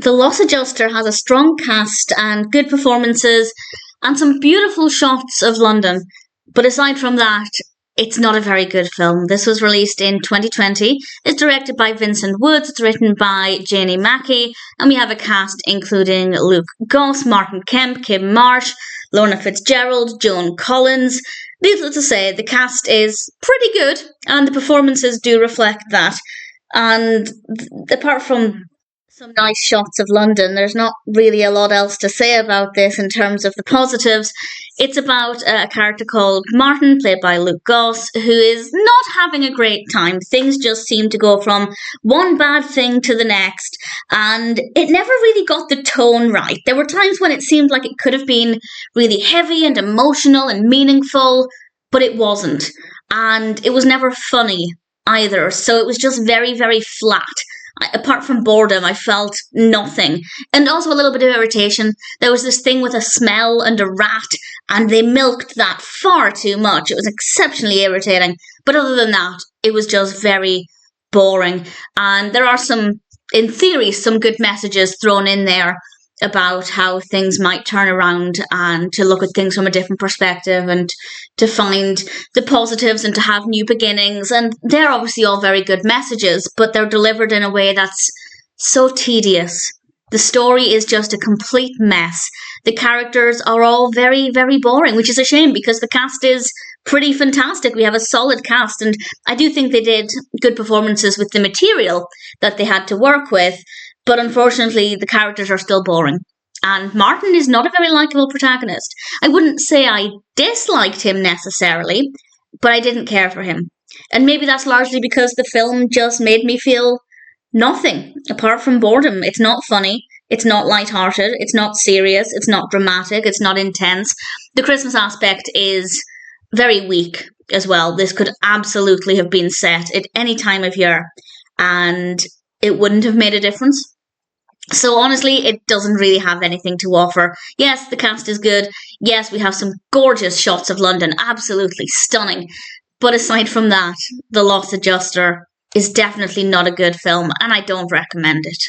The Loss Adjuster has a strong cast and good performances and some beautiful shots of London. But aside from that, it's not a very good film. This was released in 2020. It's directed by Vincent Woods. It's written by Janie Mackey. And we have a cast including Luke Goss, Martin Kemp, Kym Marsh, Lorna Fitzgerald, Joan Collins. Needless to say, the cast is pretty good and the performances do reflect that. And apart from some nice shots of London, there's not really a lot else to say about this in terms of the positives. It's about a character called Martin, played by Luke Goss, who is not having a great time. Things just seem to go from one bad thing to the next, and it never really got the tone right. There were times when it seemed like it could have been really heavy and emotional and meaningful, but it wasn't. And it was never funny either, so it was just very, very flat. Apart from boredom, I felt nothing. And also a little bit of irritation. There was this thing with a smell and a rat, and they milked that far too much. It was exceptionally irritating. But other than that, it was just very boring. And there are in theory, some good messages thrown in there about how things might turn around and to look at things from a different perspective and to find the positives and to have new beginnings. And they're obviously all very good messages, but they're delivered in a way that's so tedious. The story is just a complete mess. The characters are all very, very boring, which is a shame because the cast is pretty fantastic. We have a solid cast, and I do think they did good performances with the material that they had to work with. But unfortunately, the characters are still boring. And Martin is not a very likeable protagonist. I wouldn't say I disliked him necessarily, but I didn't care for him. And maybe that's largely because the film just made me feel nothing, apart from boredom. It's not funny, it's not lighthearted, it's not serious, it's not dramatic, it's not intense. The Christmas aspect is very weak as well. This could absolutely have been set at any time of year, and it wouldn't have made a difference. So honestly, it doesn't really have anything to offer. Yes, the cast is good. Yes, we have some gorgeous shots of London. Absolutely stunning. But aside from that, The Loss Adjuster is definitely not a good film, and I don't recommend it.